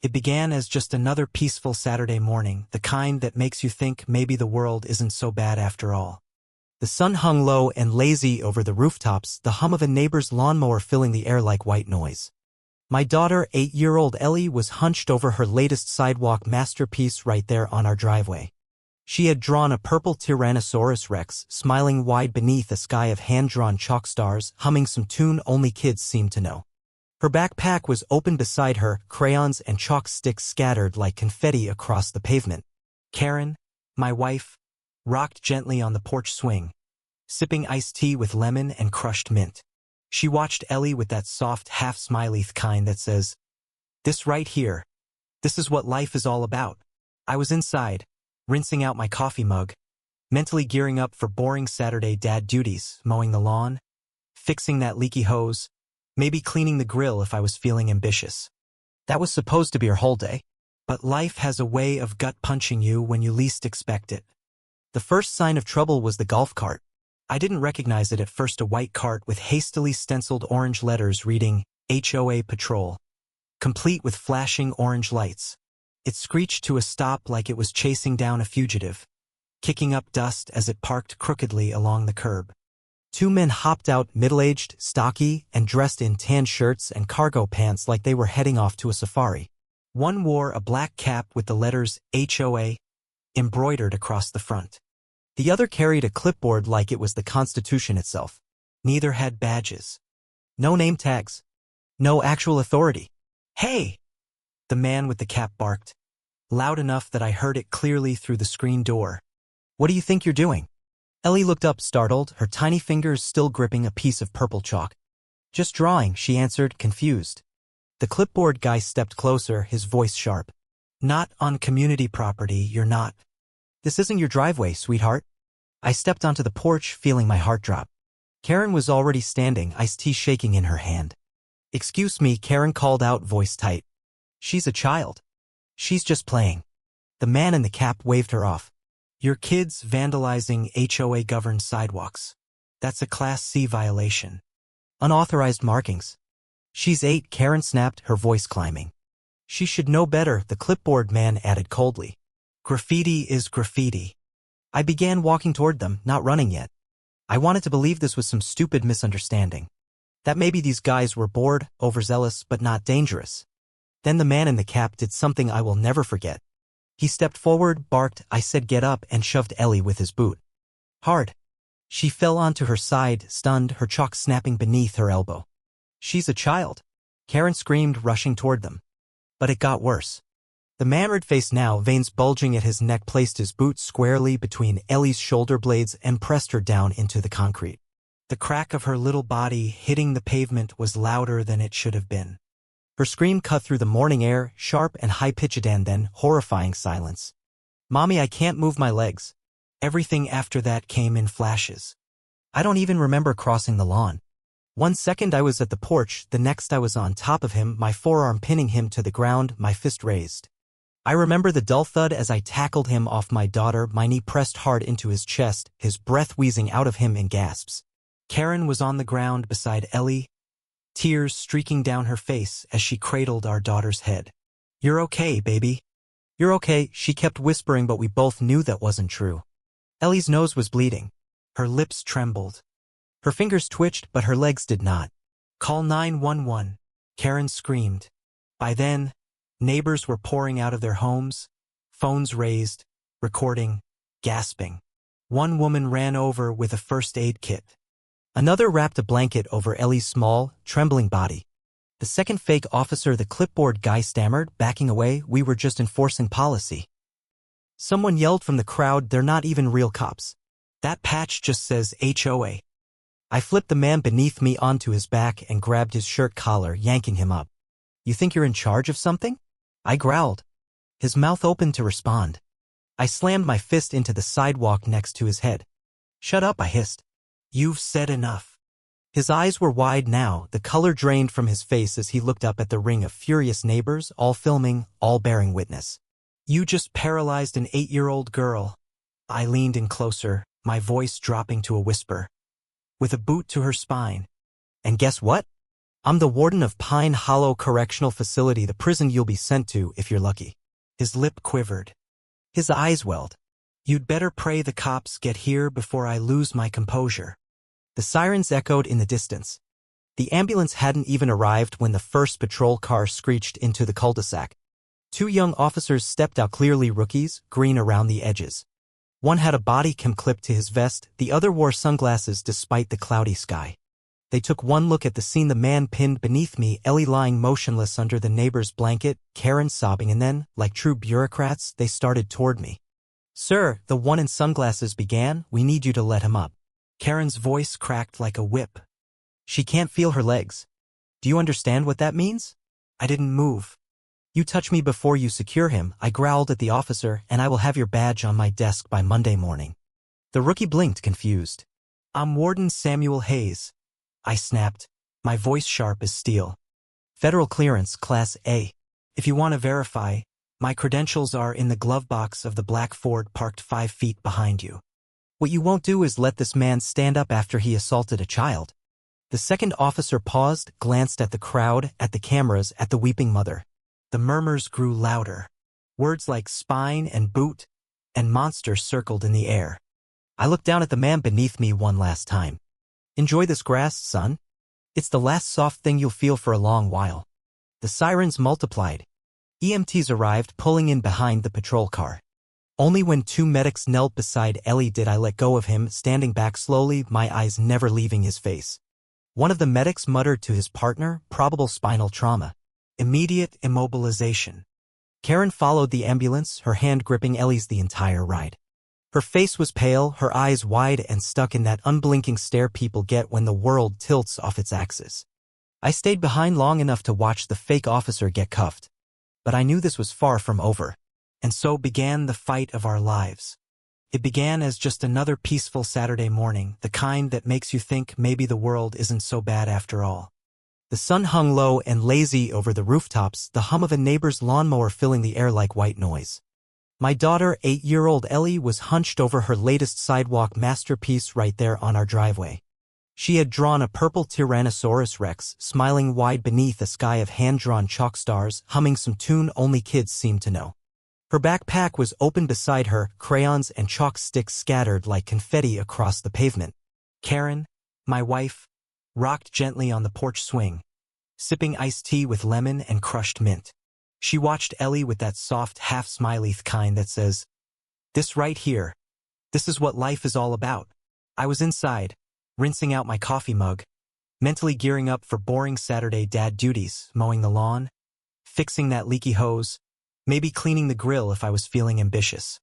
It began as just another peaceful Saturday morning, the kind that makes you think maybe the world isn't so bad after all. The sun hung low and lazy over the rooftops, the hum of a neighbor's lawnmower filling the air like white noise. My daughter, 8-year-old Ellie, was hunched over her latest sidewalk masterpiece right there on our driveway. She had drawn a purple Tyrannosaurus Rex, smiling wide beneath a sky of hand-drawn chalk stars, humming some tune only kids seem to know. Her backpack was open beside her, crayons and chalk sticks scattered like confetti across the pavement. Karen, my wife, rocked gently on the porch swing, sipping iced tea with lemon and crushed mint. She watched Ellie with that soft, half-smiley kind that says, "This right here. This is what life is all about." I was inside, rinsing out my coffee mug, mentally gearing up for boring Saturday dad duties, mowing the lawn, fixing that leaky hose, maybe cleaning the grill if I was feeling ambitious. That was supposed to be her whole day. But life has a way of gut-punching you when you least expect it. The first sign of trouble was the golf cart. I didn't recognize it at first, a white cart with hastily stenciled orange letters reading, HOA Patrol, complete with flashing orange lights. It screeched to a stop like it was chasing down a fugitive, kicking up dust as it parked crookedly along the curb. Two men hopped out, middle-aged, stocky, and dressed in tan shirts and cargo pants like they were heading off to a safari. One wore a black cap with the letters HOA embroidered across the front. The other carried a clipboard like it was the Constitution itself. Neither had badges. No name tags. No actual authority. "Hey!" the man with the cap barked, loud enough that I heard it clearly through the screen door. "What do you think you're doing?" Ellie looked up, startled, her tiny fingers still gripping a piece of purple chalk. "Just drawing," she answered, confused. The clipboard guy stepped closer, his voice sharp. "Not on community property, you're not. This isn't your driveway, sweetheart." I stepped onto the porch, feeling my heart drop. Karen was already standing, iced tea shaking in her hand. "Excuse me," Karen called out, voice tight. "She's a child. She's just playing." The man in the cap waved her off. "Your kid's vandalizing HOA-governed sidewalks. That's a Class C violation. Unauthorized markings." "She's 8, Karen snapped, her voice climbing. "She should know better," the clipboard man added coldly. "Graffiti is graffiti." I began walking toward them, not running yet. I wanted to believe this was some stupid misunderstanding. That maybe these guys were bored, overzealous, but not dangerous. Then the man in the cap did something I will never forget. He stepped forward, barked, I said get up, and shoved Ellie with his boot. Hard. She fell onto her side, stunned, her chalk snapping beneath her elbow. "She's a child," Karen screamed, rushing toward them. But it got worse. The man, red-faced now, veins bulging at his neck, placed his boot squarely between Ellie's shoulder blades and pressed her down into the concrete. The crack of her little body hitting the pavement was louder than it should have been. Her scream cut through the morning air, sharp and high-pitched, and then horrifying silence. "Mommy, I can't move my legs." Everything after that came in flashes. I don't even remember crossing the lawn. One second I was at the porch, the next I was on top of him, my forearm pinning him to the ground, my fist raised. I remember the dull thud as I tackled him off my daughter, my knee pressed hard into his chest, his breath wheezing out of him in gasps. Karen was on the ground beside Ellie, tears streaking down her face as she cradled our daughter's head. "You're okay, baby. You're okay," she kept whispering, but we both knew that wasn't true. Ellie's nose was bleeding. Her lips trembled. Her fingers twitched, but her legs did not. "Call 911, Karen screamed. By then, neighbors were pouring out of their homes, phones raised, recording, gasping. One woman ran over with a first aid kit. Another wrapped a blanket over Ellie's small, trembling body. The second fake officer, the clipboard guy, stammered, backing away. "We were just enforcing policy." Someone yelled from the crowd, "They're not even real cops. That patch just says HOA. I flipped the man beneath me onto his back and grabbed his shirt collar, yanking him up. "You think you're in charge of something?" I growled. His mouth opened to respond. I slammed my fist into the sidewalk next to his head. "Shut up," I hissed. "You've said enough." His eyes were wide now, the color drained from his face as he looked up at the ring of furious neighbors, all filming, all bearing witness. "You just paralyzed an 8-year-old girl." I leaned in closer, my voice dropping to a whisper. "With a boot to her spine. And guess what? I'm the warden of Pine Hollow Correctional Facility, the prison you'll be sent to if you're lucky. His lip quivered. His eyes welled. You'd better pray the cops get here before I lose my composure. The sirens echoed in the distance. The ambulance hadn't even arrived when the first patrol car screeched into the cul-de-sac. Two young officers stepped out, clearly rookies, green around the edges. One had a body cam clipped to his vest, the other wore sunglasses despite the cloudy sky. They took one look at the scene, the man pinned beneath me, Ellie lying motionless under the neighbor's blanket, Karen sobbing, and then, like true bureaucrats, they started toward me. Sir, the one in sunglasses began, we need you to let him up. Karen's voice cracked like a whip. She can't feel her legs. Do you understand what that means? I didn't move. You touch me before you secure him, I growled at the officer, and I will have your badge on my desk by Monday morning. The rookie blinked, confused. I'm Warden Samuel Hayes. I snapped, my voice sharp as steel. Federal clearance, Class A. If you want to verify, my credentials are in the glove box of the black Ford parked 5 feet behind you. What you won't do is let this man stand up after he assaulted a child. The second officer paused, glanced at the crowd, at the cameras, at the weeping mother. The murmurs grew louder. Words like spine and boot and monster circled in the air. I looked down at the man beneath me one last time. Enjoy this grass, son. It's the last soft thing you'll feel for a long while. The sirens multiplied. EMTs arrived, pulling in behind the patrol car. Only when 2 medics knelt beside Ellie did I let go of him, standing back slowly, my eyes never leaving his face. One of the medics muttered to his partner, probable spinal trauma. Immediate immobilization. Karen followed the ambulance, her hand gripping Ellie's the entire ride. Her face was pale, her eyes wide and stuck in that unblinking stare people get when the world tilts off its axis. I stayed behind long enough to watch the fake officer get cuffed. But I knew this was far from over. And so began the fight of our lives. It began as just another peaceful Saturday morning, the kind that makes you think maybe the world isn't so bad after all. The sun hung low and lazy over the rooftops, the hum of a neighbor's lawnmower filling the air like white noise. My daughter, 8-year-old Ellie, was hunched over her latest sidewalk masterpiece right there on our driveway. She had drawn a purple Tyrannosaurus Rex, smiling wide beneath a sky of hand-drawn chalk stars, humming some tune only kids seem to know. Her backpack was open beside her, crayons and chalk sticks scattered like confetti across the pavement. Karen, my wife, rocked gently on the porch swing, sipping iced tea with lemon and crushed mint. She watched Ellie with that soft, half-smiley kind that says, "This right here. This is what life is all about." I was inside, rinsing out my coffee mug, mentally gearing up for boring Saturday dad duties, mowing the lawn, fixing that leaky hose, maybe cleaning the grill if I was feeling ambitious.